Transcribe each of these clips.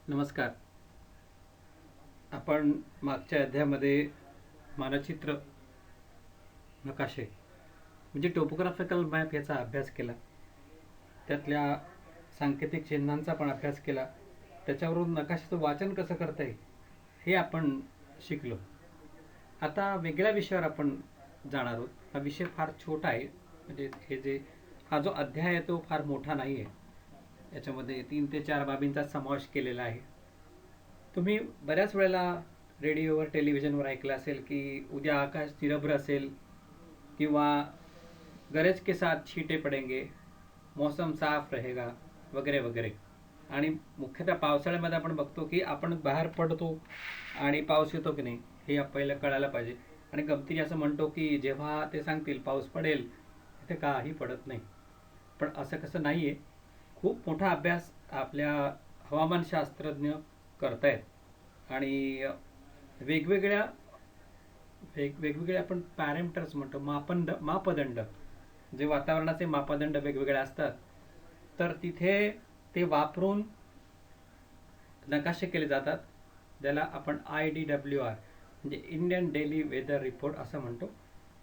नमस्कार. आपण मागच्या अध्यायामध्ये मानचित्र, नकाशे म्हणजे टोपोग्राफिकल मॅप याचा अभ्यास केला. त्यातल्या सांकेतिक चिन्हांचा पण अभ्यास केला. त्याच्यावरून नकाशाचं वाचन कसं करता येईल हे आपण शिकलो. आता वेगळ्या विषयावर आपण जाणार आहोत. हा विषय फार छोटा आहे, म्हणजे हा जो अध्याय आहे तो फार मोठा नाही आहे. याच्यामध्ये 3 ते 4 बाबींचा समावेश केलेला आहे. तुम्ही बऱ्याच वेळेला रेडिओवर टेलिव्हिजनवर ऐकलं असेल की उद्या आकाश निरभ्र असेल किंवा गरज के साथ छींटे पडेंगे, मौसम साफ रहेगा वगैरे वगैरे. आणि मुख्यतः पावसाळ्यामध्ये आपण बघतो की आपण बाहेर पडतो आणि पाऊस येतो की नाही हे पहिलं कळायला पाहिजे. आणि गमतीने असं म्हणतो की जेव्हा ते सांगतील पाऊस पडेल तिथे काही पडत नाही. पण असं कसं नाही आहे. खूप मोठा अभ्यास आपल्या हवामानशास्त्रज्ञ करतायत आणि वेगवेगळ्या वेगवेगळे आपण पॅरामीटर्स म्हणतो, मापदंड, जे वातावरणाचे मापदंड वेगवेगळे असतात, तर तिथे ते वापरून नकाशे केले जातात. ज्याला आपण IDWR म्हणजे इंडियन डेली वेदर रिपोर्ट असं म्हणतो.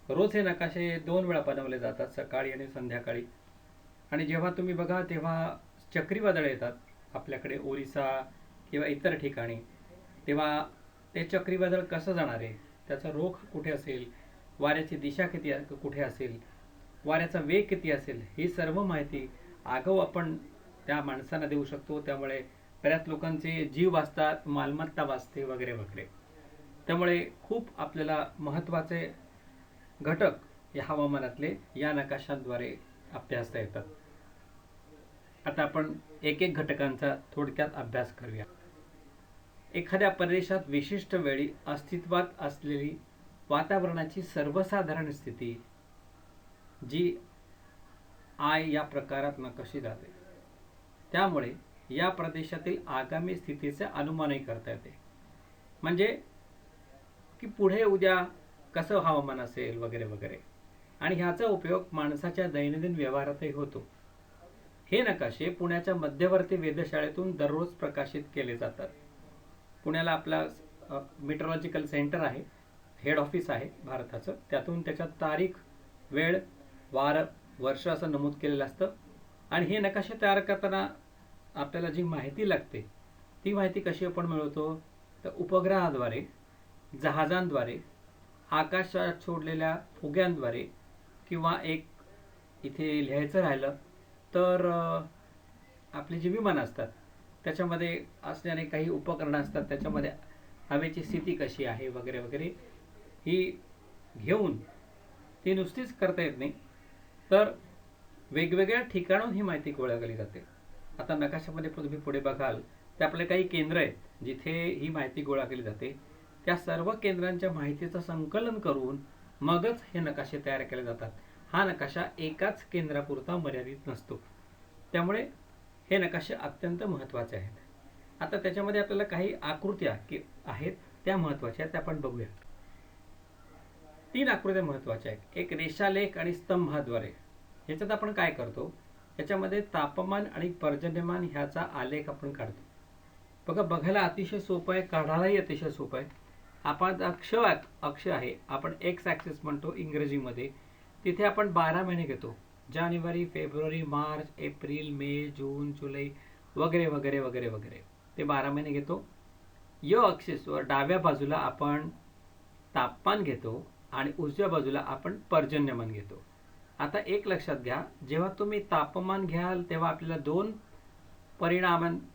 रोज हे नकाशे 2 वेळा बनवले जातात, सकाळी आणि संध्याकाळी. आणि जेव्हा तुम्ही बघा तेव्हा चक्रीवादळ येतात आपल्याकडे ओरिसा किंवा इतर ठिकाणी, तेव्हा ते चक्रीवादळ कसं जाणार आहे, त्याचा रोख कुठे असेल, वाऱ्याची दिशा कुठे असेल, वाऱ्याचा वेग किती असेल, ही सर्व माहिती आगाऊ आपण त्या माणसांना देऊ शकतो. त्यामुळे बऱ्याच लोकांचे जीव वाचतात, मालमत्ता वाचते वगैरे वगैरे. त्यामुळे खूप आपल्याला महत्त्वाचे घटक या हवामानातले या नकाशांद्वारे अभ्यासता येतात. आता आपण एक एक घटकांचा थोडक्यात अभ्यास करूया. एखाद्या प्रदेशात विशिष्ट वेळी अस्तित्वात असलेली वातावरणाची सर्वसाधारण स्थिती जी आय या प्रकारात नकाशली जाते. त्यामुळे या प्रदेशातील आगामी स्थितीचे अनुमानही करता येते. म्हणजे की पुढे उद्या कसं हवामान असेल वगैरे वगैरे. आणि ह्याचा उपयोग माणसाच्या दैनंदिन व्यवहारातही होतो. हे नकाशे पुण्याच्या मध्यवर्ती वेधशाळेतून दररोज प्रकाशित केले जातात. पुण्याला आपला मेट्रोलॉजिकल सेंटर आहे, हेड ऑफिस आहे भारताचं. त्यातून त्याच्यात तारीख, वेळ, वार, वर्ष असं नमूद केलेलं असतं. आणि हे नकाशे तयार करताना आपल्याला जी माहिती लागते ती माहिती कशी आपण मिळवतो, तर उपग्रहाद्वारे, जहाजांद्वारे, आकाशात सोडलेल्या फुग्यांद्वारे, किंवा एक इथे लिहायचं राहिलं तर आपली जी विमानं असतात त्याच्यामध्ये असणारे काही उपकरणं असतात, त्याच्यामध्ये हवेची स्थिती कशी आहे वगैरे वगैरे ही घेऊन ती नुसतीच करता येत नाही, तर वेगवेगळ्या ठिकाणून ही माहिती गोळा केली जाते. आता नकाशामध्ये तुम्ही पुढे बघाल ते आपले काही केंद्र आहेत जिथे ही माहिती गोळा केली जाते. त्या सर्व केंद्रांच्या माहितीचं संकलन करून मगच हे नकाशे तयार केले जातात. हा नकाशा एकाच केंद्रापुरता मर्यादित नसतो. त्यामुळे हे नकाशे अत्यंत महत्त्वाचे आहेत. आता त्याच्यामध्ये आपल्याला काही आकृत्या आहेत त्या महत्त्वाच्या, त्या आपण बघूया. 3 आकृत्या महत्त्वाच्या आहेत. एक रेषालेख आणि स्तंभाद्वारे. ह्याच्यात आपण काय करतो, याच्यामध्ये तापमान आणि पर्जन्यमान ह्याचा आलेख आपण काढतो. बघायला अतिशय सोपं आहे, काढायलाही अतिशय सोपं आहे. आपण अक्ष आहे, आपण एक्स ॲक्सिस म्हणतो इंग्रजीमध्ये. तिथे आपण 12 महिने घेतो. जानेवारी, फेब्रुवारी, मार्च, एप्रिल, मे, जून, जुलै वगैरे वगैरे वगैरे वगैरे, ते 12 महिने घेतो. य ॲक्सिसवर डाव्या बाजूला आपण तापमान घेतो आणि उजव्या बाजूला आपण पर्जन्यमान घेतो. आता एक लक्षात घ्या, जेव्हा तुम्ही तापमान घ्याल तेव्हा आपल्याला 2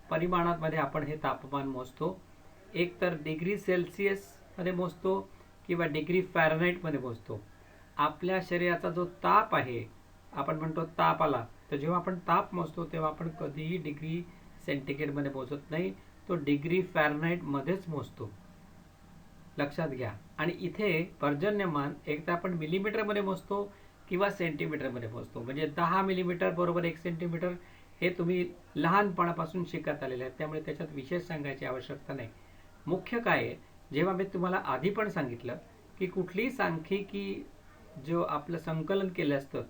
परिमाणांमध्ये आपण हे तापमान मोजतो. एक तर डिग्री सेल्सिअसमध्ये मोजतो किंवा डिग्री फॅरनहाईटमध्ये मोजतो. आपल्या शरीराचा जो ताप आहे, आपण म्हणतो ताप आला, तर जेव्हा आपण ताप मोजतो तेव्हा आपण कधीही डिग्री सेंटीग्रेडमध्ये मोजत नाही, तो डिग्री फॅरनहाईटमध्येच मोजतो, लक्षात घ्या. आणि इथे पर्जन्यमान एक तर आपण मिलीमीटरमध्ये मोजतो किंवा सेंटीमीटरमध्ये मोजतो. म्हणजे 10 मिलीमीटर बरोबर 1 सेंटीमीटर हे तुम्ही लहानपणापासून शिकत आलेले आहेत, त्यामुळे त्याच्यात विशेष सांगायची आवश्यकता नाही. मुख्य काय आहे, जेव्हा मी तुम्हाला आधी पण सांगितलं की कुठलीही सांख्यिकी जो आपलं संकलन केलं असतं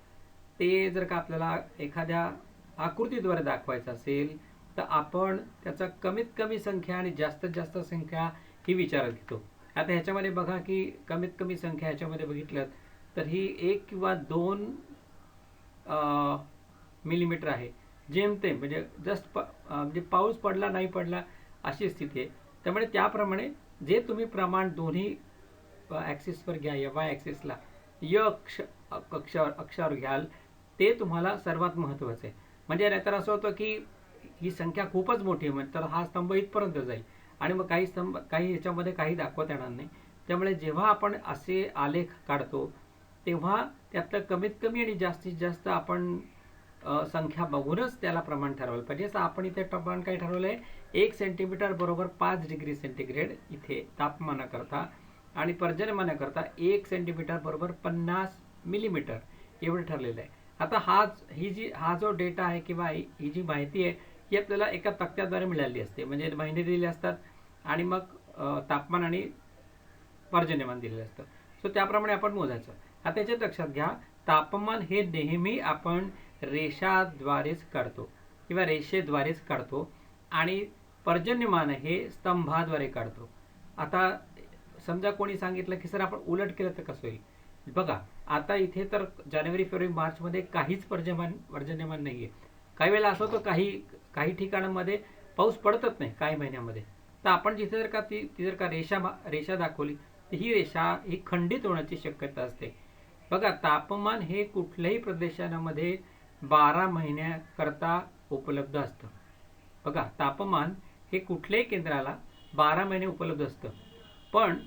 ते जर का आपल्याला एखाद्या आकृतीद्वारे दाखवायचं असेल तर तर आपण त्याचा कमीत कमी संख्या आणि जास्तीत जास्त संख्या ही विचारात घेतो. आता ह्याच्यामध्ये बघा की कमीत कमी संख्या ह्याच्यामध्ये बघितलं तर ही 1 किंवा 2 मिलीमीटर आहे. जेमतेम म्हणजे म्हणजे पाऊस पडला नाही पडला अशी स्थिती आहे. त्यामुळे त्याप्रमाणे जे तुम्ही प्रमाण दोन्ही ॲक्सिसवर घ्या, या वाय ॲक्सिसला अक्षावर घ्याल ते तुम्हाला सर्वात महत्त्वाचं आहे. म्हणजे नाहीतर असं होतं की ही संख्या खूपच मोठी आहे तर हा स्तंभ इथपर्यंत जाईल आणि मग काही ह्याच्यामध्ये काही दाखवता येणार नाही. त्यामुळे जेव्हा आपण असे आलेख काढतो तेव्हा त्यातलं कमीत कमी आणि जास्तीत जास्त आपण संख्या बघूनच त्याला प्रमाण ठरवलं पाहिजे. असं आपण इथे प्रमाण काय ठरवलं आहे, 1 सेंटीमीटर बरोबर 5 डिग्री सेंटीग्रेड इथे तापमानाकरता आणि पर्जन्यमानाकरता 1 सेंटीमीटर बरोबर 50 मिलीमीटर एवढं ठरलेलं आहे. आता हा जो डेटा आहे किंवा ही जी माहिती आहे ही आपल्याला एका तक्त्याद्वारे मिळाली असते. म्हणजे महिने दिलेले असतात आणि मग तापमान आणि पर्जन्यमान दिलेलं असतं. सो त्याप्रमाणे आपण मोजायचं. आता त्याच्यात लक्षात घ्या, तापमान हे नेहमी आपण रेषाद्वारेच काढतो किंवा रेषेद्वारेच काढतो आणि पर्जन्यमान हे स्तंभाद्वारे काढतो. आता समजा कोणी सांगितलं की सर आपण उलट केलं तर कसं होईल. बघा आता इथे तर जानेवारी फेब्रुवारी मार्चमध्ये काहीच पर्जन्यमान नाही आहे. काही वेळेला असं होतं काही ठिकाणांमध्ये पाऊस पडतच नाही काही महिन्यामध्ये. तर आपण जिथे जर का ती जर का रेषा दाखवली तर ही रेषा ही खंडित होण्याची शक्यता असते. बघा तापमान हे कुठल्याही प्रदेशामध्ये 12 महिन्याकरता उपलब्ध असतं. बघा तापमान हे कुठल्याही केंद्राला 12 महिने उपलब्ध असतं, पण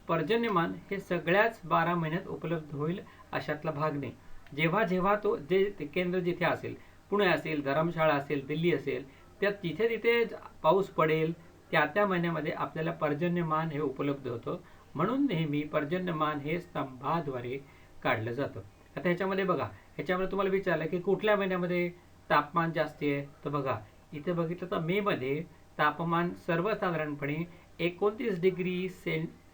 पर्जन्यमान हे सगळ्याच 12 महिन्यात उपलब्ध होईल अशातला भाग नाही. जेव्हा जेव्हा जे केंद्र जिथे असेल, पुणे असेल, धर्मशाळा असेल, दिल्ली असेल, त्या तिथे पाऊस पडेल त्या महिन्यामध्ये आपल्याला पर्जन्यमान हे उपलब्ध होतं. म्हणून नेहमी पर्जन्यमान हे स्तंभाद्वारे काढलं जातं. आता ह्याच्यामध्ये बघा, ह्याच्यामध्ये तुम्हाला विचारलं की कुठल्या महिन्यामध्ये तापमान जास्त आहे, तर बघा इथे बघितलं तर मे मध्ये तापमान सर्वसाधारणपणे 29 डिग्री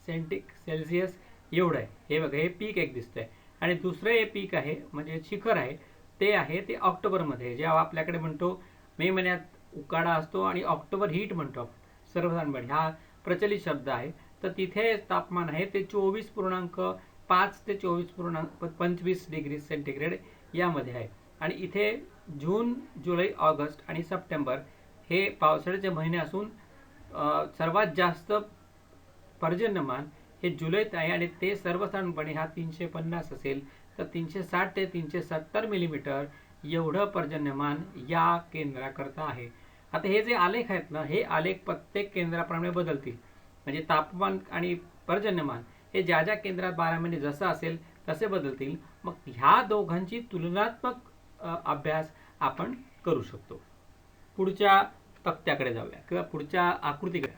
सेल्सिअस एवढं आहे. हे बघा हे पीक एक दिसतंय आणि दुसरं हे पीक आहे म्हणजे शिखर आहे ते ऑक्टोबरमध्ये, जेव्हा आपल्याकडे म्हणतो मे महिन्यात उकाडा असतो आणि ऑक्टोबर हीट म्हणतो सर्वसाधारणपणे, हा प्रचलित शब्द आहे. तर तिथे तापमान आहे ते 24.5 ते 24.25 डिग्री सेंटीग्रेड यामध्ये आहे. आणि इथे जून, जुलै, ऑगस्ट आणि सप्टेंबर हे पावसाळ्याचे महिने असून सर्वात जास्त पर्जन्यमान हे जुलैत आहे आणि ते सर्वसाधारणपणे हा 350 असेल तर 360 ते 370 मिलीमीटर एवढं पर्जन्यमान या केंद्राकरता आहे. आता हे जे आलेख आहेत ना, हे आलेख प्रत्येक केंद्राप्रमाणे बदलतील. म्हणजे तापमान आणि पर्जन्यमान हे ज्या ज्या केंद्रात 12 महिने जसं असेल तसे बदलतील. मग ह्या दोघांची तुलनात्मक अभ्यास आपण करू शकतो. पुढच्या तक्त्याकडे जाऊया किंवा पुढच्या आकृतीकडे.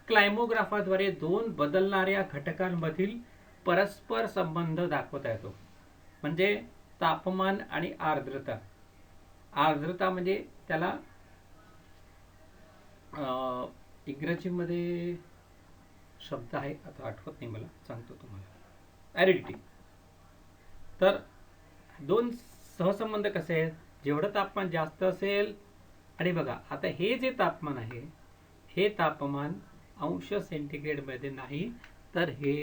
क्लायमोग्राफाद्वारे 2 बदलणाऱ्या घटकांमधील परस्पर संबंध दाखवता येतो. म्हणजे तापमान आणि आर्द्रता. आर्द्रता म्हणजे त्याला इंग्रजीमध्ये शब्द आहे, आता आठवत नाही मला, सांगतो तुम्हाला. ॲरिडिटी. तर 2 सहसंबंध कसे आहेत, जेवढं तापमान जास्त असेल आणि बघा आता हे जे तापमान आहे हे तापमान अंश सेंटीग्रेडमध्ये नाही तर हे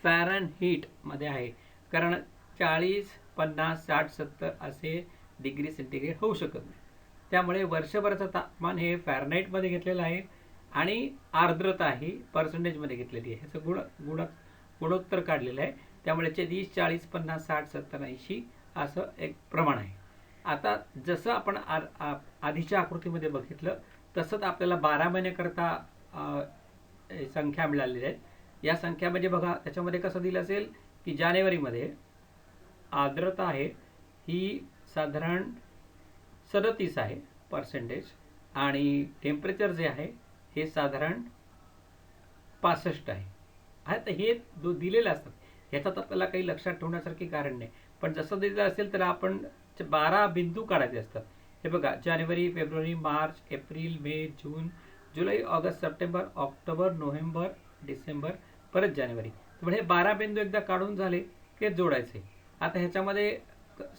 फॅरनहीटमध्ये आहे. कारण 40, 50, 60, 70 असे डिग्री सेंटीग्रेड होऊ शकत नाही. त्यामुळे वर्षभराचं तापमान हे फॅरनहीटमध्ये घेतलेलं आहे आणि आर्द्रता ही पर्सेंटेजमध्ये घेतलेली आहे. ह्याचं गुणोत्तर काढलेलं आहे. त्यामुळे 30, 40, 50, 60, 70, 80 असं एक प्रमाण आहे. आता जसं आपण आधीच्या आकृतीमध्ये बघितलं तसंच आपल्याला 12 महिन्याकरता संख्या मिळालेल्या आहेत. या संख्या म्हणजे बघा त्याच्यामध्ये कसं दिलं असेल की जानेवारीमध्ये आर्द्रता आहे ही साधारण 37 आहे पर्सेंटेज आणि टेम्परेचर जे आहे हे साधारण 65 आहे. आता हे दिलेलं असतात, ह्याच्यात आपल्याला काही लक्षात ठेवण्यासारखी कारण नाही. पण जसं दिलेलं असेल तर आपण 12 बिंदू काढायचे असतात. हे बघा जानेवारी, फेब्रुवारी, मार्च, एप्रिल, मे, जून, जुलै, ऑगस्ट, सप्टेंबर, ऑक्टोबर, नोव्हेंबर, डिसेंबर, परत जानेवारी. त्यामुळे हे 12 बिंदू एकदा काढून झाले की जोडायचे. आता ह्याच्यामध्ये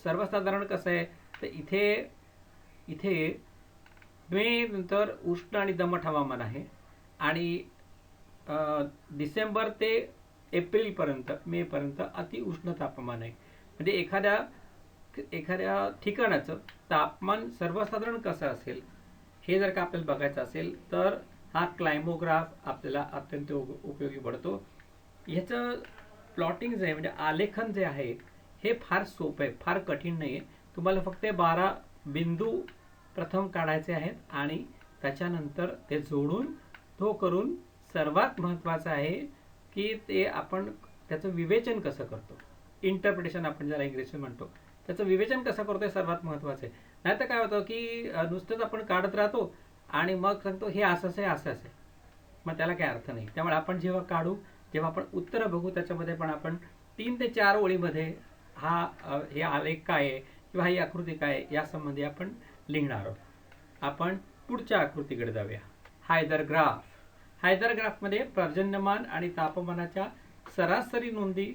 सर्वसाधारण कसं आहे तर इथे मे नंतर उष्ण आणि दमट हवामान आहे आणि डिसेंबर ते एप्रिलपर्यंत मेपर्यंत अतिउष्ण तापमान आहे. म्हणजे एखाद्या ठिकाणाचं तापमान सर्वसाधारण कसं असेल हे जर का आपल्याला बघायचं असेल तर हा क्लायमोग्राफ आपल्याला अत्यंत उपयोगी पडतो. ह्याचं प्लॉटिंग जे आहे म्हणजे आलेखन जे आहे हे फार सोपं आहे, फार कठीण नाही आहे. तुम्हाला फक्त 12 बिंदू प्रथम काढायचे आहेत आणि त्याच्यानंतर ते जोडून तो करून सर्वात महत्त्वाचं आहे की ते आपण त्याचं विवेचन कसं करतो, इंटरप्रिटेशन आपण ज्याला इंग्रजीत म्हणतो, त्याचं विवेचन कसं करतो हे सर्वात महत्त्वाचं आहे. नाही तर काय होतं की नुसतंच आपण काढत राहतो आणि मग सांगतो हे असंच आहे असंच आहे, मग त्याला काही अर्थ नाही. त्यामुळे आपण जेव्हा काढू, जेव्हा आपण उत्तरं बघू त्याच्यामध्ये पण आपण 3 ते 4 ओळीमध्ये हे आलेख काय आहे किंवा ही आकृती काय आहे यासंबंधी आपण लिहिणार आहोत. आपण पुढच्या आकृतीकडे जाऊया. हायदर ग्राफ. हायदर ग्राफमध्ये पर्जन्यमान आणि तापमानाच्या सरासरी नोंदी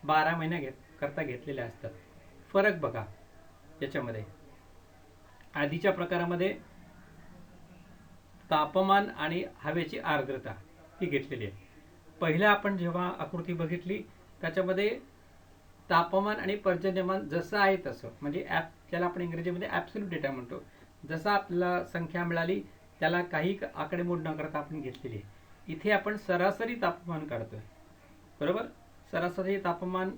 12 महिन्या करता घेतलेल्या असतात. फरक बघा याच्यामध्ये. आधीच्या प्रकारामध्ये तापमान आणि हवेची आर्द्रता ही घेतलेली आहे. पहिल्या आपण जेव्हा आकृती बघितली त्याच्यामध्ये तापमान आणि पर्जन्यमान जसं आहे तसं, म्हणजे ज्याला आपण इंग्रजीमध्ये ॲब्सोल्यूट डेटा म्हणतो, जसं आपल्याला संख्या मिळाली त्याला काही आकडेमोड न करता आपण घेतलेली आहे. इथे आपण सरासरी तापमान काढतोय, बरोबर. सरासरी तापमान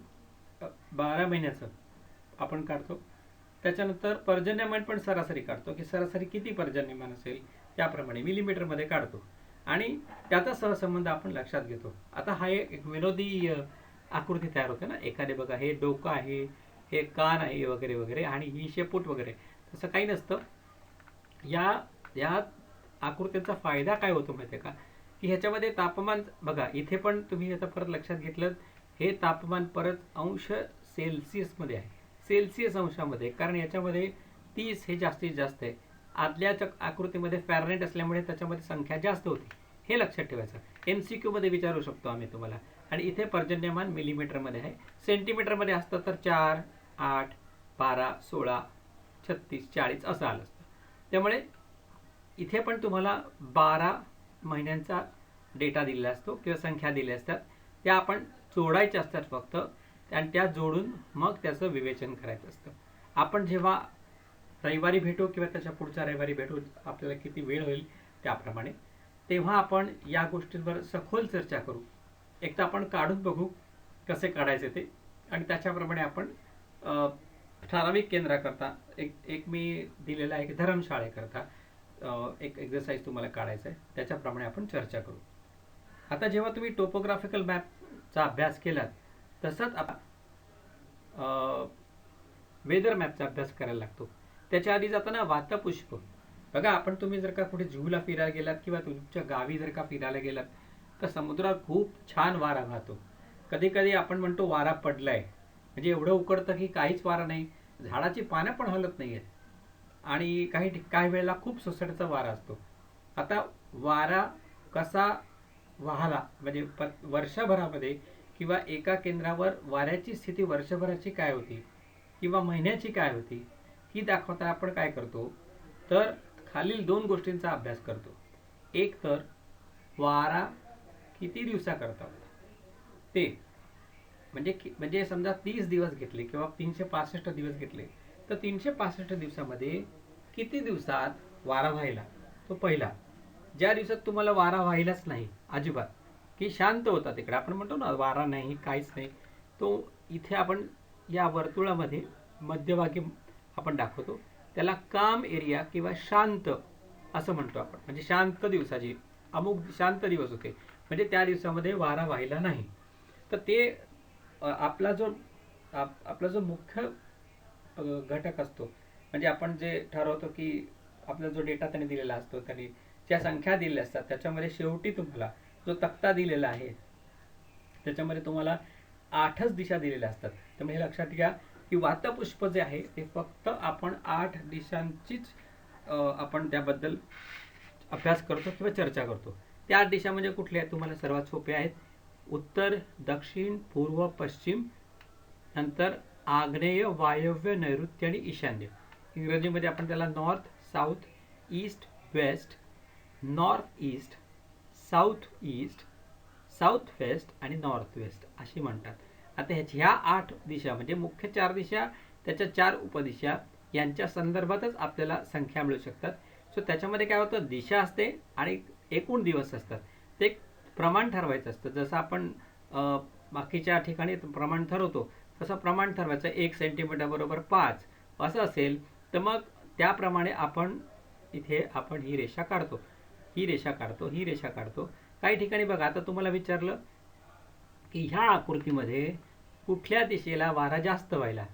12 महिन्याचं आपण काढतो. त्याच्यानंतर पर्जन्यमान पण सरासरी काढतो की सरासरी किती पर्जन्यमान असेल त्याप्रमाणे मिलीमीटरमध्ये काढतो आणि त्याचा सहसंबंध आपण लक्षात घेतो. आता हा एक विनोदी आकृती तयार होते ना, एखादे बघा हे डोकं आहे, हे कान आहे वगैरे वगैरे आणि ही शेपूट वगैरे. तसं काही नसतं. या आकृतीचा फायदा काय होतो माहिती आहे का, की ह्याच्यामध्ये तापमान बघा, इथे पण तुम्ही आता परत लक्षात घेतलं हे तापमान परत अंश सेल्सिअसमध्ये आहे, सेल्सिअस अंशामध्ये, कारण याच्यामध्ये 30 हे जास्तीत जास्त आहे. आदल्या आकृतीमध्ये फॅरनहाईट असल्यामुळे त्याच्यामध्ये संख्या जास्त होती, हे लक्षात ठेवायचं. MCQ मध्ये विचारू शकतो आम्ही तुम्हाला. आणि इथे पर्जन्यमान मिलीमीटरमध्ये आहे. सेंटीमीटरमध्ये असतं तर 4, 8, 12, 16, 36, 40 असं आलं असतं. त्यामुळे इथे पण तुम्हाला 12 महिन्यांचा डेटा दिलेला असतो किंवा संख्या दिल्या असतात, त्या आपण जोडायच्या असतात फक्त, आणि त्या जोडून मग त्याचं विवेचन करायचं असतं. आपण जेव्हा रविवारी भेटू किंवा त्याच्या पुढच्या रविवारी भेटू, आपल्याला किती वेळ होईल त्याप्रमाणे, तेव्हा आपण या गोष्टींवर सखोल चर्चा करू. एक तर आपण काढून बघू कसे काढायचे ते, आणि त्याच्याप्रमाणे आपण ठराविक केंद्राकरता एक मी दिलेला आहे की धर्मशाळेकरता एक एक्झरसाइज तुम्हाला काढायचं आहे, त्याच्याप्रमाणे आपण चर्चा करू. आता जेव्हा तुम्ही टोपोग्राफिकल मॅपचा अभ्यास केलात तसंच वेदर मॅपचा अभ्यास करायला लागतो. त्याच्या आधी जाताना वातपुष्प बघा. तुम्ही जर का कुठे झूला फिरायला गेलात किंवा तुमच्या गावी जर का फिरायला गेलात तर समुद्रात खूप छान वारा वाहतो. कधी कधी आपण म्हणतो वारा पडलाय, म्हणजे एवढं उकडतं की काहीच वारा नाही, झाडाची पानं पण हलत नाही आहेत, आणि काही वेळेला खूप सोसाट्याचा वारा असतो. आता वारा कसा वाहला म्हणजे वर्षभरामध्ये किंवा एका केंद्रावर वाऱ्याची स्थिती वर्षभराची काय होती किंवा महिन्याची काय होती ही दाखवताना आपण काय करतो तर खालील 2 गोष्टींचा अभ्यास करतो. एक तर वारा किती दिवसाकरता होता ते, म्हणजे समजा 30 दिवस घेतले किंवा 365 दिवस घेतले तर 365 दिवसामध्ये किती दिवसात वारा व्हायला, तो पहिला. ज्या दिवसात तुम्हाला वारा व्हायलाच नाही अजिबात, की शांत होता तिकडे, आपण म्हणतो ना वारा नाही काहीच नाही, तो इथे आपण या वर्तुळामध्ये मध्यभागी आपण दाखवतो, त्याला काम एरिया किंवा शांत असं म्हणतो आपण. म्हणजे शांत दिवसाची अमुक शांत दिवस होते, म्हणजे त्या दिवसामध्ये वारा व्हायला नाही. तर ते आपला जो मुख्य घटक असतो, म्हणजे आपण जे ठरवतो की आपला जो डेटा त्याने दिलेला असतो, त्याने ज्या संख्या दिलेल्या असतात त्याच्यामध्ये शेवटी तुम्हाला जो तक्ता दिलेला आहे त्याच्यामध्ये तुम्हाला 8च दिशा दिलेल्या असतात. त्यामुळे हे लक्षात घ्या की वातपुष्प जे आहे ते फक्त आपण 8 दिशांचीच आपण त्याबद्दल अभ्यास करतो किंवा चर्चा करतो. त्या 8 दिशा म्हणजे कुठल्या आहेत तुम्हाला सर्वात सोप्या आहेत. उत्तर, दक्षिण, पूर्व, पश्चिम, नंतर आग्नेय, वायव्य, नैऋत्य आणि ईशान्य. इंग्रजीमध्ये आपण त्याला north, south, east west, north east, south east, south west आणि नॉर्थ वेस्ट अशी म्हणतात. आता ह्या 8 दिशा म्हणजे मुख्य 4 दिशा, त्याच्या 4 उपदिशा यांच्या संदर्भातच आपल्याला संख्या मिळू शकतात. सो त्याच्यामध्ये काय होतं, दिशा असते आणि एकूण दिवस असतात. ते एक प्रमाण ठरवायचं असतं. जसं आपण बाकीच्या ठिकाणी प्रमाण ठरवतो तसं प्रमाण ठरवायचं. 1 सेंटीमीटर बरोबर 5 असं असेल तर मग त्याप्रमाणे आपण इथे आपण ही रेषा काढतो, ही रेषा काढतो, ही रेषा काढतो. काही ठिकाणी बघा, आता तुम्हाला विचारलं की ह्या आकृतीमध्ये कुठल्या दिशेला वारा जास्त व्हायला,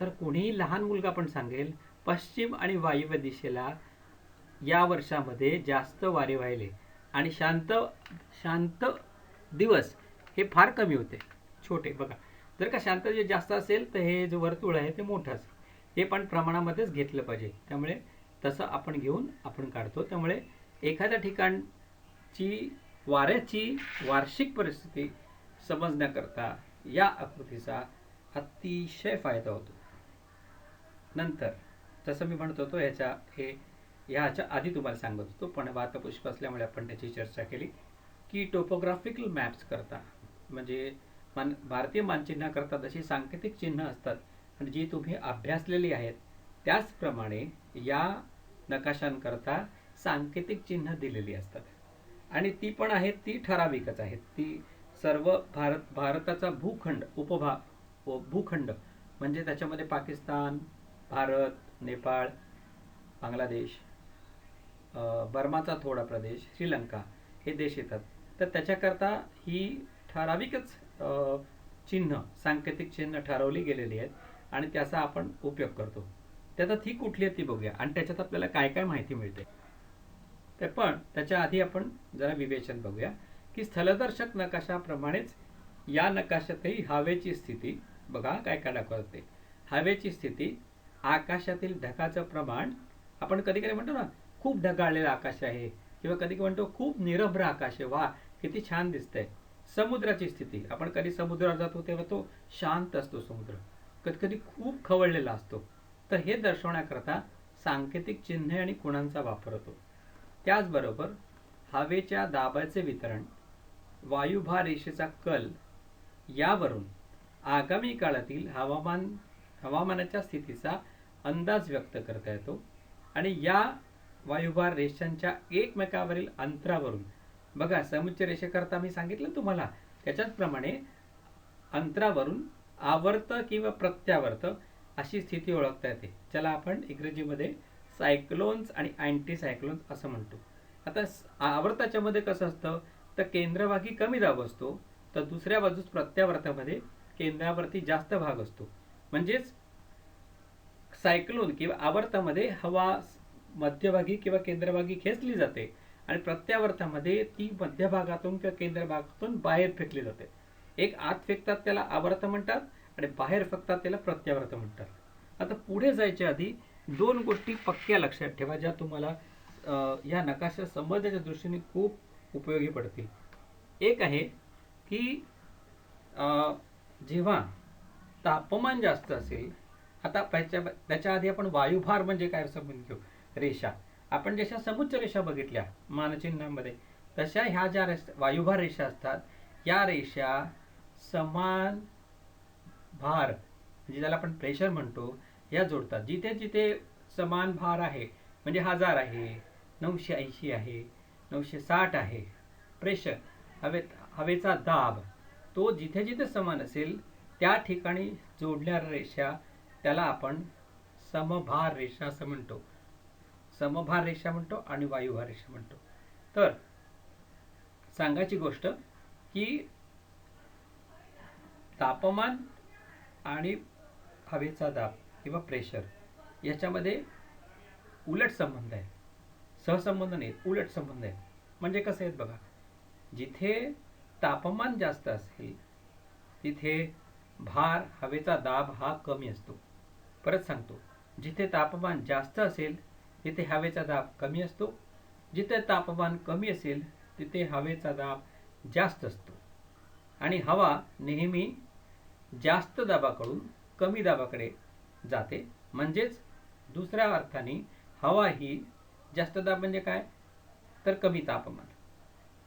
तर कोणीही लहान मुलगा पण सांगेल पश्चिम आणि वायव्य दिशेला या वर्षामध्ये जास्त वारे व्हायले आणि शांत शांत दिवस हे फार कमी होते, छोटे. बघा, जर का शांत जे जास्त असेल तर हे जे वर्तुळ आहे ते मोठं असेल. हे पण प्रमाणामध्येच घेतलं पाहिजे. त्यामुळे तसं आपण घेऊन आपण काढतो. त्यामुळे एखाद्या ठिकाणची वाऱ्याची वार्षिक परिस्थिती समजण्याकरता या आकृतीचा अतिशय फायदा होतो. नंतर जसं मी म्हणत होतो ह्याच्या आधी तुम्हाला सांगत होतो, पण वातपुष्प असल्यामुळे आपण त्याची चर्चा केली की टोपोग्राफिकल मॅप्स करता म्हणजे भारतीय मानचिन्हाकरता जशी सांकेतिक चिन्ह असतात आणि जी तुम्ही अभ्यासलेली आहेत त्याचप्रमाणे या नकाशांकरता सांकेतिक चिन्ह दिलेली असतात आणि ती पण आहेत ती ठराविकच आहेत. ती सर्व भारताचा भूखंड म्हणजे त्याच्यामध्ये पाकिस्तान, भारत, नेपाळ, बांगलादेश, बर्माचा थोडा प्रदेश, श्रीलंका हे देश येतात. तर त्याच्याकरता ही ठराविकच चिन्ह, सांकेतिक चिन्ह ठरवली गेलेली आहेत आणि त्याचा आपण उपयोग करतो. त्यात ही कुठली आहे ती बघूया आणि त्याच्यात आपल्याला काय काय माहिती मिळते. तर पण त्याच्या आधी आपण जरा विवेचन बघूया की स्थलदर्शक नकाशाप्रमाणेच या नकाशातही हवेची स्थिती बघा काय काय दाखवते. हवेची स्थिती, आकाशातील ढगाचं प्रमाण, आपण कधी कधी म्हणतो ना खूप ढगाळलेलं आकाश आहे किंवा कधी म्हणतो खूप निरभ्र आकाश आहे, वा किती छान दिसतंय. समुद्राची स्थिती, आपण कधी समुद्रावर जातो तेव्हा तो शांत असतो समुद्र, कधी कधी खूप खवळलेला असतो. तर हे दर्शवण्याकरता सांकेतिक चिन्हे आणि खुणांचा वापर होतो. त्याचबरोबर हवेच्या दाबाचे वितरण, वायुभार रेषेचा कल यावरून आगामी काळातील हवामानाच्या स्थितीचा अंदाज व्यक्त करता येतो आणि या वायुभार रेषांच्या एकमेकावरील अंतरावरून बघा समुच्च रेषेकरता मी सांगितलं तुम्हाला त्याच्याचप्रमाणे अंतरावरून आवर्त किंवा प्रत्यावर्त अशी स्थिती ओळखता येते, ज्याला आपण इंग्रजीमध्ये सायक्लोन्स आणि अँटी सायक्लोन्स असं म्हणतो. आता आवर्ताच्या मध्ये कसं असतं तर केंद्रभागी कमी दाब असतो, तर दुसऱ्या बाजूस प्रत्यावर्तामध्ये केंद्रावरती जास्त भाग असतो. म्हणजेच सायक्लोन किंवा आवर्तामध्ये हवा मध्यभागी किंवा केंद्रभागी खेचली जाते आणि प्रत्यावर्तामध्ये ती मध्यभागातून किंवा केंद्रभागातून बाहेर फेकली जाते. एक आत फेकतात त्याला आवर्त म्हणतात आणि बाहेर फेकतात त्याला प्रत्यावर्त म्हणतात. आता पुढे जायच्या आधी 2 गोष्टी पक्क्या लक्षात ठेवा ज्या तुम्हाला या नकाशा संबंधाच्या दृष्टीने खूप उपयोगी पडतील. एक आहे की जेव्हा तापमान जास्त असेल, आता त्याच्या आधी आपण वायुभार म्हणजे काय समजून घेऊ. रेषा, आपण जशा समुच्च रेषा बघितल्या मानचिन्हामध्ये तशा ह्या ज्या वायुभार रेषा असतात या रेषा समान भार म्हणजे ज्याला आपण प्रेशर म्हणतो या जोडतात. जिथे जिथे समान भार आहे म्हणजे 1000 आहे, 980 आहे, 960 आहे, प्रेशर हवेचा दाब तो जिथे जिथे समान असेल त्या ठिकाणी जोडणाऱ्या रेषा त्याला आपण समभार रेषा असं म्हणतो. समभार रेषा म्हणतो आणि वायुभार रेषा म्हणतो. तर सांगायची गोष्ट की तापमान आणि हवेचा दाब किंवा प्रेशर याच्यामध्ये उलट संबंध आहे, सहसंबंध नाही, उलट संबंध आहे. म्हणजे कसं आहेत बघा, जिथे तापमान जास्त असेल तिथे भार हवेचा दाब हा कमी असतो. परत सांगतो, जिथे तापमान जास्त असेल तिथे हवेचा दाब कमी असतो, जिथे तापमान कमी असेल तिथे हवेचा दाब जास्त असतो आणि हवा नेहमी जास्त दाबाकडून कमी दाबाकडे जाते. म्हणजेच दुसऱ्या अर्थाने हवा ही जास्त दाब म्हणजे काय, तर कमी तापमान.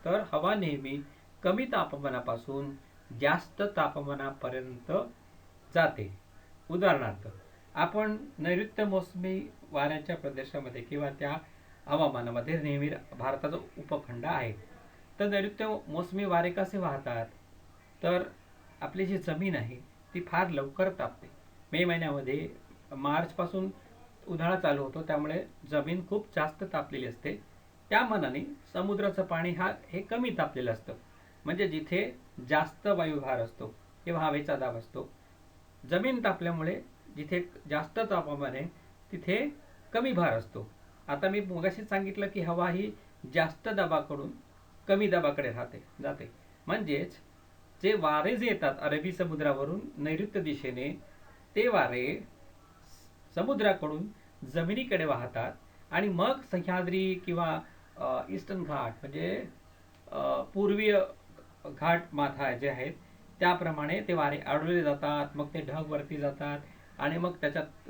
तर हवा नेहमी कमी तापमानापासून जास्त तापमानापर्यंत जाते. उदाहरणार्थ, आपण नैऋत्य मोसमी वाऱ्याच्या प्रदेशामध्ये किंवा त्या हवामानामध्ये नेहमी भारताचा उपखंड आहे. तर नैऋत्य मोसमी वारे कसे वाहतात, तर आपली जी जमीन आहे ती फार लवकर तापते. मे महिन्यामध्ये मार्चपासून उन्हाळा चालू होतो, त्यामुळे जमीन खूप जास्त तापलेली असते. त्या मानाने समुद्राचं पाणी हे कमी तापलेलं असतं. म्हणजे जिथे जास्त वायुभार असतो किंवा हवेचा दाब असतो, जमीन तापल्यामुळे जिथे जास्त तापमान आहे तिथे कमी भार असतो. आता मी मगाशीच सांगितलं की हवा ही जास्त दाबाकडून कमी दाबाकडे जाते. म्हणजेच जे वारे जे येतात अरबी समुद्रावरून नैऋत्य दिशेने, ते वारे समुद्राकडून जमिनीकडे वाहतात आणि मग सह्याद्री किंवा ईस्टर्न घाट म्हणजे पूर्वीय घाट माथा जे आहेत त्याप्रमाणे ते वारे अडवले जातात. मग ते ढग वरती जातात आणि मग त्याच्यात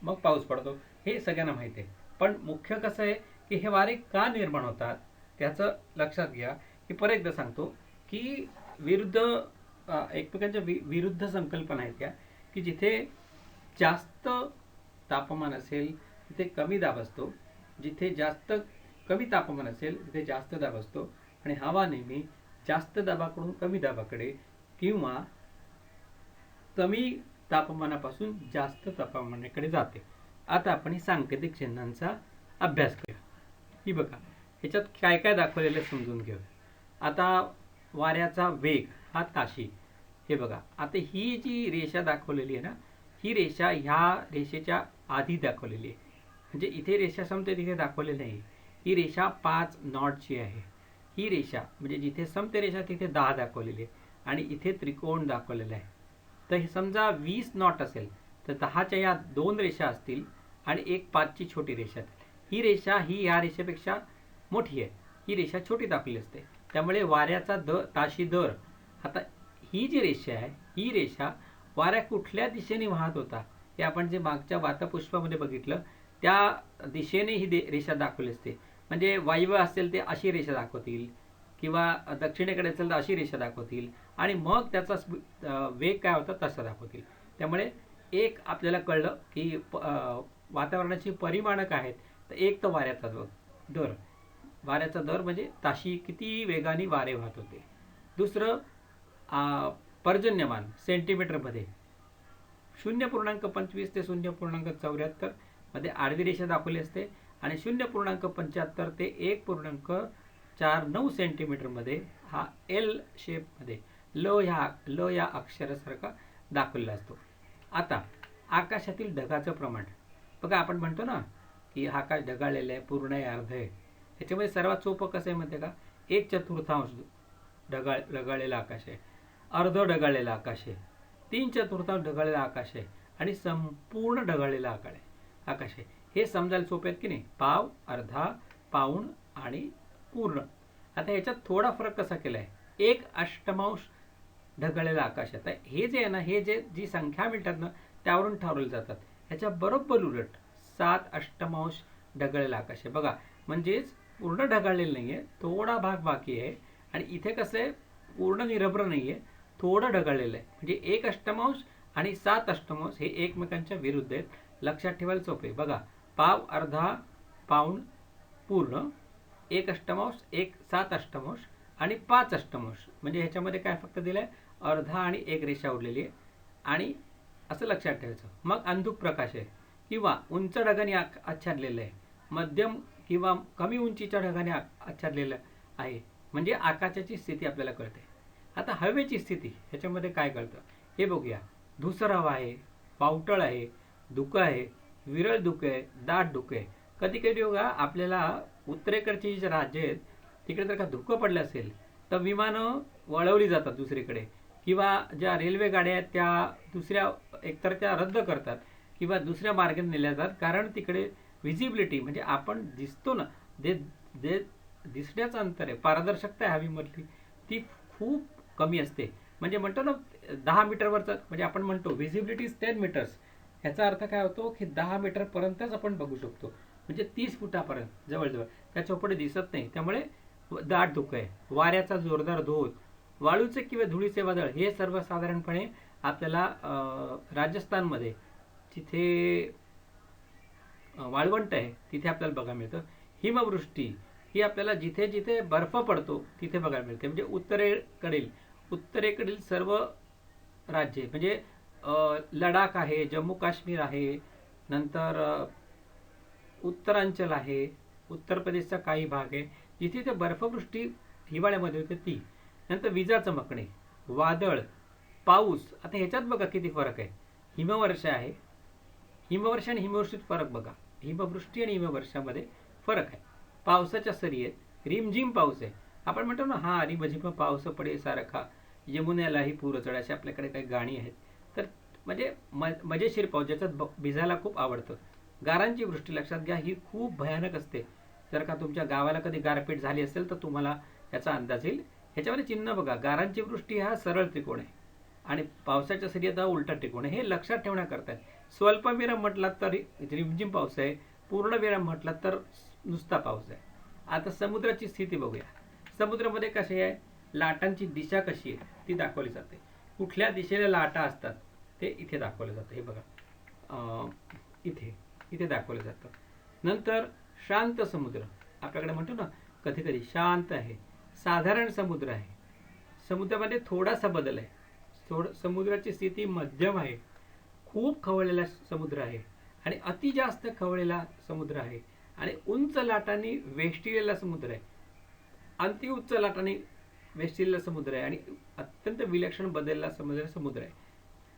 मग पाऊस पडतो. हे सगळ्यांना माहिती आहे. पण मुख्य कसं आहे की हे वारे का निर्माण होतात त्याचं लक्षात घ्या. की परत एकदा सांगतो की विरुद्ध एकमेकांच्या विरुद्ध संकल्पना आहेत त्या, की जिथे जास्त तापमान असेल तिथे कमी दाब असतो, जिथे जास्त कमी तापमान असेल तिथे जास्त दाब असतो. आणि हवा नेहमी जास्त दाबाकडून कमी दाबाकडे किंवा कमी तापमानापासून जास्त तापमानाकडे जाते. आता आपण सांकेतिक चिन्हांचा अभ्यास करूया. ही बघा, ह्याच्यात काय काय दाखवलेलं समजून घेऊया. आता वाऱ्याचा वेग हा ताशी. हे बघा, आता ही जी रेषा दाखवलेली आहे ना, ही रेषा ह्या रेषेच्या आधी दाखवलेली आहे. म्हणजे इथे रेषा संपते तिथे दाखवलेली नाही. ही रेषा 5 नॉटची आहे. ही रेषा म्हणजे जिथे संपते रेषा तिथे 10 दाखवलेली आहे आणि इथे त्रिकोण दाखवलेला आहे. तर हे समजा 20 नॉट असेल तर 10च्या या 2 रेषा असतील आणि एक 5ची छोटी रेषा. ही रेषा ही या रेषेपेक्षा मोठी आहे, ही रेषा छोटी दाखवली असते. त्यामुळे वाऱ्याचा ताशी दर, आता ही जी रेषा आहे ही रेषा वाऱ्या कुठल्या दिशेने वाहत होता हे आपण जे मागच्या वातपुष्पामध्ये बघितलं त्या दिशेने ही रेषा दाखवली असते. म्हणजे वायव्य असेल ते अशी रेषा दाखवतील किंवा दक्षिणेकडे असेल तर अशी रेषा दाखवतील आणि मग त्याचा वेग काय होता तसा दाखवतील. त्यामुळे एक आपल्याला कळलं की वातावरणाची परिमाणं काय आहेत, तर एक तर वाऱ्याचा दर. वाऱ्याचा दर म्हणजे ताशी किती वेगाने वारे वाहत होते. दुसरं पर्जन्यमान सेंटीमीटरमध्ये 0.25 ते 0.74 मध्ये आडवी रेषा दाखवली असते आणि 0.75 ते 1.49 सेंटीमीटरमध्ये हा एल शेपमध्ये ल या अक्षरासारखा दाखवलेला असतो. आता आकाशातील ढगाचं प्रमाण बघा, आपण म्हणतो ना की आकाश ढगाळलेलं आहे, पूर्ण आहे, अर्ध आहे. ह्याच्यामध्ये सर्वात सोपं कसं आहे माहिती आहे का, 1/4 ढगाळलेलं आकाश आहे, अर्ध ढगाळलेलं आकाश आहे, 3/4 ढगाळलेलं आकाश आहे आणि संपूर्ण ढगाळलेलं आकाश आहे. हे समजायला सोपे आहेत की नाही, पाव, अर्धा, पाऊण आणि पूर्ण. आता ह्याच्यात थोडा फरक कसा केला आहे, 1/8 ढगाळलेलं आकाश आहे. हे जे आहे ना, हे जी संख्या मिळतात ना त्यावरून ठरवले जातात. ह्याच्या बरोबर उलट 7/8 ढगाळलेलं आकाश आहे. बघा, म्हणजेच पूर्ण ढगाळलेलं नाही आहे, थोडा भाग बाकी आहे. आणि इथे कसं आहे, पूर्ण निरभ्र नाही आहे, थोडं ढगाळलेलं आहे. म्हणजे 1/8 आणि 7/8 हे एकमेकांच्या विरुद्ध आहेत. लक्षात ठेवायला सोपे. बघा, पाव, अर्धा, पाऊण, पूर्ण, 1/8, 7/8 आणि 5/8. म्हणजे ह्याच्यामध्ये काय फक्त दिलं आहे, अर्धा आणि एक रेषा उरलेली आहे आणि असं लक्षात ठेवायचं. मग अंधुक प्रकाश आहे किंवा उंच ढगाने आच्छादलेलं आहे, मध्यम किंवा कमी उंचीच्या ढगाने आच्छादलेलं आहे. म्हणजे आकाशाची स्थिती आपल्याला कळते. आता हवेची स्थिती ह्याच्यामध्ये काय कळतं हे बघूया. धुसर हवा आहे, पावटळ आहे, धुकं आहे, विरळ धुकं आहे, दाट धुकं आहे. कधी कधी बघा, आपल्याला उत्तरेकडची जी राज्य आहेत तिकडे जर का धुकं पडलं असेल तर विमानं वळवली जातात दुसरीकडे किंवा ज्या रेल्वे गाड्या आहेत त्या दुसऱ्या एकतर त्या रद्द करतात किंवा दुसऱ्या मार्गाने नेल्या जातात. कारण तिकडे व्हिजिबिलिटी म्हणजे आपण दिसतो ना, जे दिसण्याचं अंतर आहे, पारदर्शकता आहे हवेमधली, ती खूप कमी असते. म्हणजे म्हणतो ना 10 मीटरवरचं, म्हणजे आपण म्हणतो व्हिजिबिलिटी इज 10 मीटर्स. ह्याचा अर्थ काय होतो की 10 मीटरपर्यंतच आपण बघू शकतो. म्हणजे 30 फुटापर्यंत जवळजवळ त्याच्या पुढे दिसत नाही. त्यामुळे दाट धुकं आहे, वाऱ्याचा जोरदार धोध, वाळूचे किंवा धुळीचे वादळ हे सर्वसाधारणपणे आपल्याला राजस्थानमध्ये तिथे वाळवंट आहे तिथे आपल्याला बघायला मिळतं. हिमवृष्टी ही आपल्याला जिथे जिथे बर्फ पडतो तिथे बघायला मिळते. म्हणजे उत्तरेकडील सर्व राज्ये म्हणजे लडाख आहे, जम्मू काश्मीर आहे, नंतर उत्तरांचल आहे, उत्तर प्रदेशचा काही भाग आहे जिथे ते बर्फवृष्टी हिवाळ्यामध्ये होते ती. नंतर विजा चमकणे, वादळ, पाऊस. आता ह्याच्यात बघा किती फरक आहे. हिमवर्षा आहे, हिमवर्षा आणि हिमवृष्टीत फरक बघा. हिमवृष्टी आणि हिमवर्षामध्ये फरक आहे. पावसाच्या सरी आहेत, रिमझिम पाऊस आहे. आपण म्हणतो ना, हा रिमझिम पाऊस पडे सारखा यमुन्यालाही पूर चढ, अशी आपल्याकडे काही गाणी आहेत. तर म्हणजे मजेशीर पाऊस ज्याच्यात भिजायला खूप आवडतं. गारांची वृष्टी लक्षात घ्या, ही खूप भयानक असते. जर का तुमच्या गावाला कधी गारपीट झाली असेल तर तुम्हाला याचा अंदाज येईल. ह्याच्यामध्ये चिन्ह बघा, गारांची वृष्टी हा सरळ त्रिकोण आहे आणि पावसाच्या सरी हा उलटा त्रिकोण आहे. हे लक्षात ठेवण्याकरता स्वल्पविराम म्हटलात तर रिमझिम पाऊस आहे, पूर्णविराम म्हटलात तर नुसता पाऊस आहे. आता समुद्राची स्थिती बघूया. समुद्रामध्ये कशी आहे, लाटांची दिशा कशी आहे ती दाखवली जाते. कुठल्या दिशेला लाटा असतात ते इथे दाखवलं जातं. हे बघा, इथे इथे दाखवलं जातं. नंतर शांत समुद्र आपल्याकडे म्हणतो ना, कधी कधी शांत आहे, साधारण समुद्र आहे, समुद्रामध्ये थोडासा बदल आहे, समुद्राची स्थिती मध्यम आहे, खूप खवळलेला समुद्र आहे आणि अति जास्त खवळलेला समुद्र आहे आणि उंच लाटांनी वेष्टिलेला समुद्र आहे, अति उच्च लाटांनी वेष्टिलेला समुद्र आहे आणि अत्यंत विलक्षण बदललेला समुद्र आहे.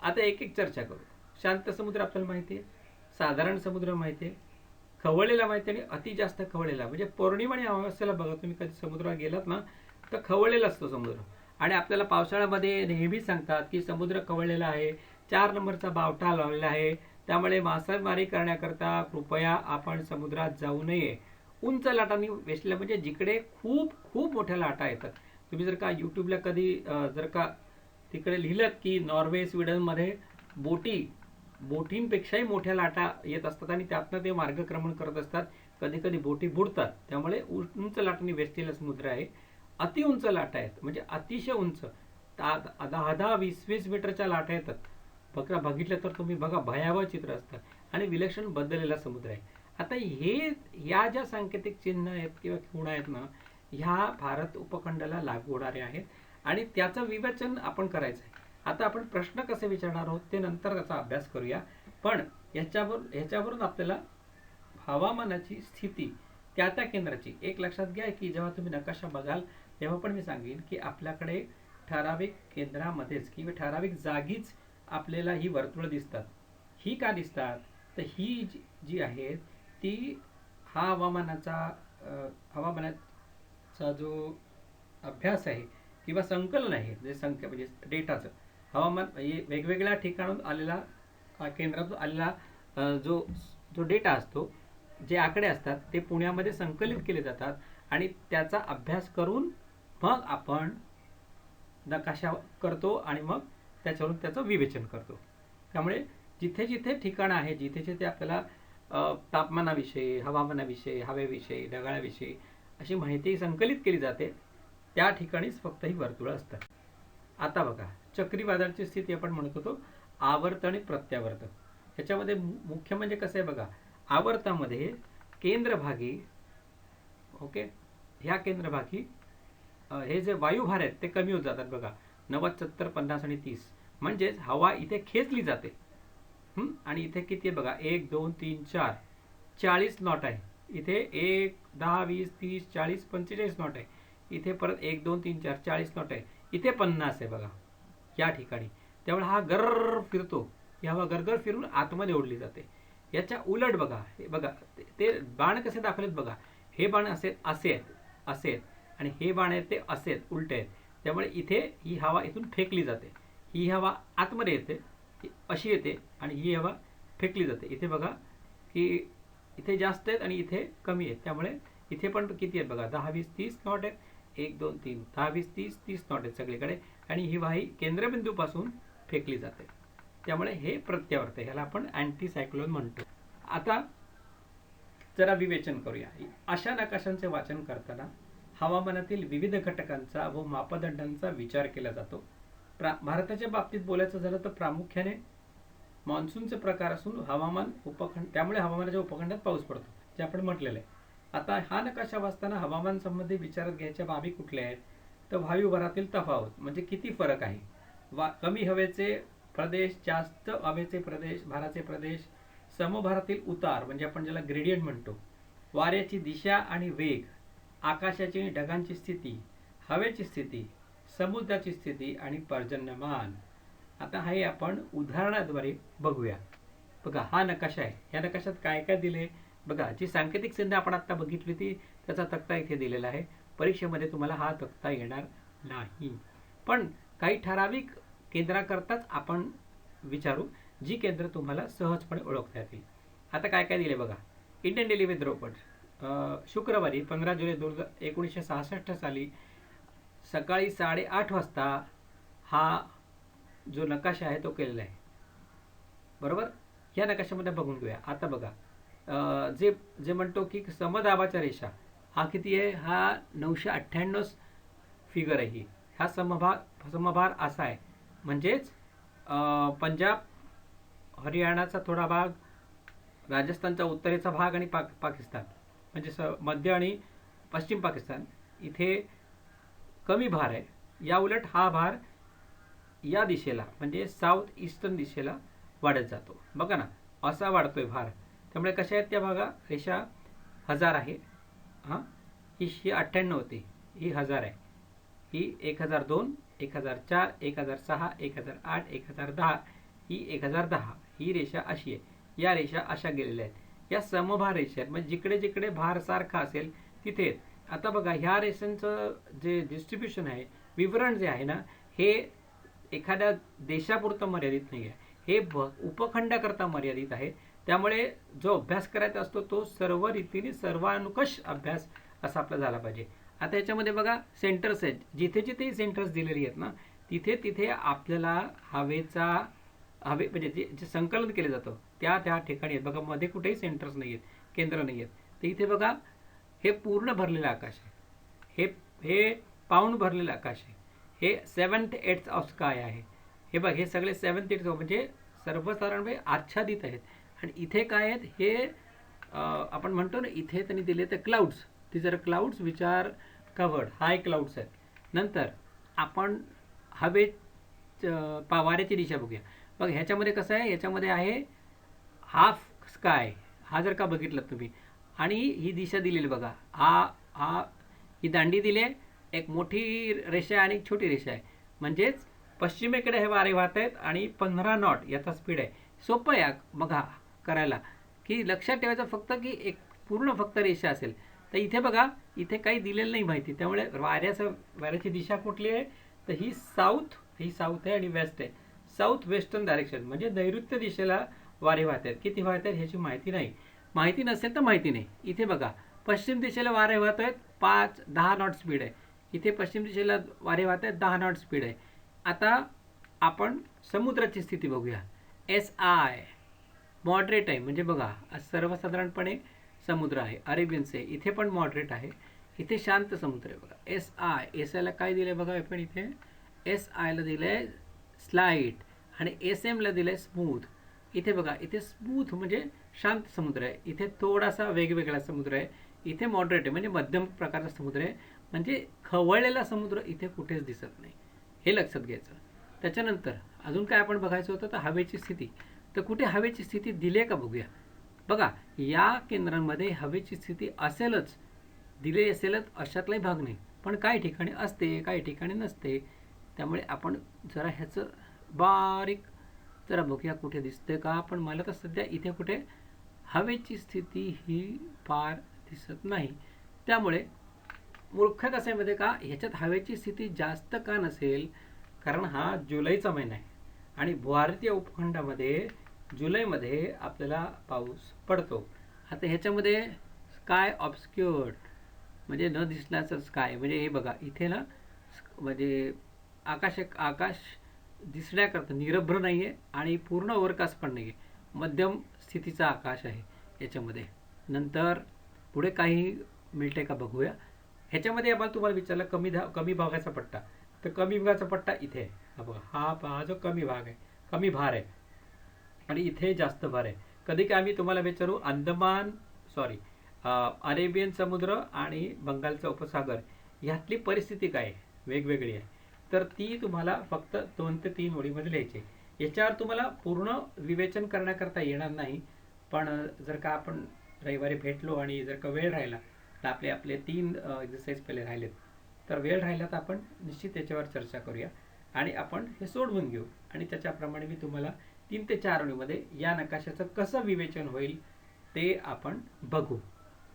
आता एक एक चर्चा करू. शांत समुद्र आपल्याला माहिती आहे, साधारण समुद्र माहिती आहे, खवळलेला माहिती आहे आणि अति जास्त खवळलेला. म्हणजे पौर्णिमा आणि अमावस्येला बघा, तुम्ही कधी समुद्रावर गेलात ना तर खवळलेला असतो समुद्र. आणि आपल्याला पावसाळ्यामध्ये नेहमी सांगतात की समुद्र खवळलेला आहे, 4 नंबरचा बावटा लावलेला आहे, त्यामुळे मासेमारी करण्याकरता कृपया आपण समुद्रात जाऊ नये. उंच लाटांनी वेसल्या म्हणजे जिकडे खूप खूप मोठ्या लाटा येतात. तुम्ही जर का यूट्यूबला कधी जर का तिकडे लिहिलं की नॉर्वे स्वीडनमध्ये बोटींपेक्षाही मोठ्या लाटा येत असतात आणि त्यातनं ते मार्गक्रमण करत असतात. कधी कधी बोटी बुडतात. त्यामुळे उंच लाटांनी वेसलेला समुद्र आहे. अति उंच लाटा आहेत म्हणजे अतिशय उंच 10-20 मीटरच्या लाटा येतात. बघितलं तर तुम्ही बघा, भयावह चित्र असतं आणि विलक्षण बदललेला समुद्र आहे. आता या ज्या सांकेतिक चिन्ह आहेत किंवा खुणा आहेत ना, ह्या भारत उपखंडाला लागू होणारे आहेत आणि त्याचं विवेचन आपण करायचं आहे. आता आपण प्रश्न कसे विचारणार आहोत ते नंतर त्याचा अभ्यास करूया. पण ह्याच्यावरून आपल्याला हवामानाची स्थिती त्या केंद्राची एक लक्षात घ्या की जेव्हा तुम्ही नकाशा बघाल तेव्हा पण मी सांगेन की आपल्याकडे ठराविक केंद्रामध्येच किंवा ठराविक जागीच आपल्याला ही वर्तुळ दिसतात. ही का दिसतात तर ही जी आहेत ती हवामानाचा जो अभ्यास आहे किंवा संकलन आहे, जे संख्या म्हणजे डेटाचं हवामान वेगवेगळ्या ठिकाणून आलेला केंद्रातून आलेला जो डेटा असतो, जे आकडे असतात ते पुण्यामध्ये संकलित केले जातात आणि त्याचा अभ्यास करून मग आपण नकाशा करतो आणि मग त्याच्यावरून त्याचं विवेचन करतो. त्यामुळे जिथे जिथे ठिकाणं आहे, जिथे जिथे आपल्याला तापमानाविषयी, हवामानाविषयी, हवेविषयी, ढगाळाविषयी अशी माहिती संकलित केली जाते, त्या ठिकाणीच फक्त ही वर्तुळं असतात. आता बघा, चक्रीवादळाची स्थिती आपण म्हणत होतो आवर्त आणि प्रत्यावर्त. ह्याच्यामध्ये मुख्य म्हणजे कसं आहे बघा, आवर्तामध्ये केंद्रभागी ह्या केंद्रभागी हे जे वायुभार आहेत ते कमी होत जातात बघा, 90, 70, 50 आणि 30. म्हणजेच हवा इथे खेचली जाते. आणि इथे किती आहे बघा, 1, 2, 3, 4, 40 नॉट आहे. इथे 1, 10, 20, 30, 40, 45 नॉट आहे. इथे परत 1, 2, 3, 4, 40 नॉट आहे. इथे 50 आहे बघा या ठिकाणी. त्यामुळे हा गर्र फिरतो, ही हवा गरगर फिरून आतमध्ये ओढली जाते. याच्या उलट बघा, हे बघा ते बाण कसे दाखवलेत बघा, हे बाण असे आहेत आणि हे बाण आहेत ते असे आहेत, उलटे आहेत. त्यामुळे इथे ही हवा इथून फेकली जाते, ही हवा आतमध्ये येते, अशी येते आणि ही हवा फेकली जाते. इथे बघा की इथे जास्त आहेत आणि इथे कमी आहेत. त्यामुळे इथे पण किती आहेत बघा, 10, 20, 30 नॉट आहेत. 1, 2, 3, 10, 20, 30, 30 नॉट आहेत सगळीकडे आणि ही वाही केंद्रबिंदूपासून फेकली जाते. त्यामुळे हे प्रत्यावर्त, ह्याला आपण अँटी सायक्लोन म्हणतो. आता जरा विवेचन करूया. अशा नकाशांचे वाचन करताना हवामानातील विविध घटकांचा व मापदंडांचा विचार केला जातो. भारताच्या बाबतीत बोलायचं झालं तर प्रामुख्याने मान्सूनचे प्रकार असून हवामान उपखंड, त्यामुळे हवामानाच्या उपखंडात पाऊस पडतो, जे आपण म्हटलेलं आहे. आता हा नकाशा वाचताना हवामान संबंधी विचारात घ्यायच्या बाबी कुठल्या आहेत, तर वायुभरातील तफावत म्हणजे किती फरक आहे, कमी हवेचे प्रदेश, जास्त हवेचे प्रदेश, भाराचे प्रदेश, समभारातील उतार म्हणजे आपण ज्याला ग्रेडियंट म्हणतो, वाऱ्याची दिशा आणि वेग, आकाशाची आणि ढगांची स्थिती, हवेची स्थिती, समुद्राची स्थिती आणि पर्जन्यमान. आता हे आपण उदाहरणाद्वारे बघूया. बघा हा नकाशा आहे. या नकाशात काय काय दिले बघा. जी सांकेतिक संज्ञा आपण आता बघितली ती त्याचा तक्ता इथे दिलेला आहे. परीक्षेमध्ये तुम्हाला हा तक्ता येणार नाही, पण काही ठराविक केंद्राकरताच आपण विचारू, जी केंद्र तुम्हाला सहजपणे ओळखता येतील. आता काय काय दिले बघा. इंडियन डेली विथ रोबोट शुक्रवारी 15 जुलै 1966 साली सकाळी 8:30 वाजता हा जो नकाशा आहे तो केलेला आहे, बरोबर. या नकाशामध्ये बघून घेऊया. आता बघा, जे जे म्हणतो की समदाबाच्या रेषा हा किती आहे, हा 998 फिगर आहे ही. हा समभार असा आहे, म्हणजेच पंजाब, हरियाणाचा थोडा भाग, राजस्थानचा उत्तरेचा भाग आणि पाकिस्तान म्हणजे मध्य आणि पश्चिम पाकिस्तान इथे कमी भार आहे. या उलट हा भार या दिशेला म्हणजे साऊथ ईस्टर्न दिशेला वाढत जातो. बघा ना, असा वाढतोय भार. त्यामुळे कशा आहेत त्या भागा, रेषा 1000 आहे, हां, ही 98 होती, ही 1000 आहे, ही 1002, 1004, 1006, 1008, 1010, ही 1010. ही रेषा अशी आहे. या रेषा अशा गेलेल्या आहेत. या समभार रेषा आहेत, म्हणजे जिकडे जिकडे भार सारखा असेल तिथे. आता बघा, ह्या रेषांचं जे डिस्ट्रीब्युशन आहे, विवरण जे आहे ना, हे एखाद्या देशापुरतं मर्यादित नाही आहे, हे उपखंडाकरता मर्यादित आहे. त्यामुळे जो अभ्यास करायचा असतो तो सर्व रीतीने सर्वानुकष अभ्यास असा आपला झाला पाहिजे. आता याच्यामध्ये बघा सेंटर्स आहेत, जिथे जिथे सेंटर्स दिलेली आहेत ना, तिथे तिथे आपल्याला हवे म्हणजे जे संकलन केलं जातं त्या त्या ठिकाणी आहेत. बघा मध्ये कुठेही सेंटर्स नाही आहेत, केंद्र नाही आहेत. तर इथे बघा हे पूर्ण भरलेलं आकाश आहे, हे पाऊण भरलेलं आकाश आहे, हे 7th 8th ऑफ स्काय आहे. हे बघ, हे सगळे 7th 8th म्हणजे सर्वसाधारणपणे आच्छादित आहेत. आणि इथे काय आहेत, हे आपण म्हणतो ना, इथे त्यांनी दिले तर क्लाउड्स, ती जर क्लाउड्स विचार कवर्ड हाय क्लाउड्स आहेत. नंतर आपण वाऱ्याची दिशा बघूया. बघ ह्याच्यामध्ये कसं आहे, ह्याच्यामध्ये आहे हाफ स्काय, हा जर का बघितलं तुम्ही, आणि ही दिशा दिलेली बघा, ही दांडी दिली आहे, एक मोठी रेषा आणि एक छोटी रेषा आहे, म्हणजेच पश्चिमेकडे हे वारे वाहत आहेत आणि 15 नॉट याचा स्पीड आहे. सोपं आहे बघा करायला, की लक्षात ठेवायचं फक्त की एक पूर्ण फक्त रेषा असेल. तर इथे बघा, इथे काही दिलेलं नाही माहिती, त्यामुळे वाऱ्याची दिशा कुठली आहे, तर ही साऊथ आहे आणि वेस्ट आहे. साऊथ वेस्टर्न डायरेक्शन म्हणजे नैऋत्य दिशेला वारे वाहत आहेत. किती वाहत आहेत ह्याची माहिती नाही, माहिती नसेल तर माहिती नाही. इथे बघा पश्चिम दिशेला वारे वाहत आहेत, 5-10 नॉट स्पीड आहे. इथे पश्चिम दिशेला वारे वाहत आहेत, 10 नॉट स्पीड आहे. आता आपण समुद्राची स्थिती बघूया. SI मॉडरेट आहे, म्हणजे बघा सर्वसाधारणपणे समुद्र आहे, अरेबियन सी, इथे पण मॉडरेट आहे, इथे शांत समुद्र आहे. बघा SI ला काय दिलं बघा, आपण इथे SI ला दिलं आहे स्लाईट आणि SM ला दिलं आहे स्मूथ. इथे बघा, इथे स्मूथ म्हणजे शांत समुद्र आहे, इथे थोडासा वेगवेगळा समुद्र आहे, इथे मॉडरेट आहे म्हणजे मध्यम प्रकारचा समुद्र आहे. म्हणजे खवळलेला समुद्र इथे कुठेच दिसत नाही, हे लक्षात घ्यायचं. त्याच्यानंतर अजून काय आपण बघायचं होतं, तर हवेची स्थिती. तर कुठे हवेची स्थिती दिली आहे का बघूया. बघा या केंद्रांमध्ये हवेची स्थिती असेलच, दिली असेलच अशातलाही भाग नाही, पण काही ठिकाणी असते, काही ठिकाणी नसते. त्यामुळे आपण जरा ह्याचं बारीक जरा बघूया कुठे दिसते का. पण मला तर सध्या इथे कुठे हवेची स्थिती ही फार दिसत नाही. त्यामुळे मूर्ख कसं आहे माहिती का, ह्याच्यात हवेची स्थिती जास्त का नसेल, कारण हा जुलैचा महिना आहे आणि भारतीय उपखंडामध्ये जुलैमध्ये आपल्याला पाऊस पडतो. आता ह्याच्यामध्ये स्काय ऑब्स्क्युअर्ड म्हणजे न दिसण्याचं स्काय, म्हणजे हे बघा इथे ना, म्हणजे आकाश दिसण्याकरता निरभ्र नाही आहे आणि पूर्ण ओव्हरकास्ट पण नाही आहे, मध्यम स्थितीचा आकाश आहे याच्यामध्ये. नंतर पुढे काही मिळते का बघूया. ह्याच्यामध्ये आपण तुम्हाला विचारलं कमी भागाचा पट्टा. तर कमी भागाचा पट्टा इथे आहे. हा बघा, हा जो कमी भाग आहे, कमी भार आहे, आणि इथे जास्त भार आहे. कधी काय आम्ही तुम्हाला विचारू, अरेबियन समुद्र आणि बंगालचा उपसागर ह्यातली परिस्थिती काय आहे, वेगवेगळी आहे. तर ती तुम्हाला फक्त 2 ते 3 ओळीमध्ये लिहायची आहे. याच्यावर तुम्हाला पूर्ण विवेचन करण्याकरता येणार नाही. पण जर का आपण रविवारी भेटलो आणि जर का वेळ राहिला, तर आपले आपले 3 एक्झरसाइज पहिले राहिलेत, तर वेळ राहिला तर आपण निश्चित त्याच्यावर चर्चा करूया आणि आपण हे सोडवून घेऊ. आणि त्याच्याप्रमाणे मी तुम्हाला 3 ते 4 ओळीमध्ये या नकाशाचं कसं विवेचन होईल ते आपण बघू.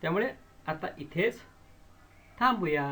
त्यामुळे आता इथेच थांबूया.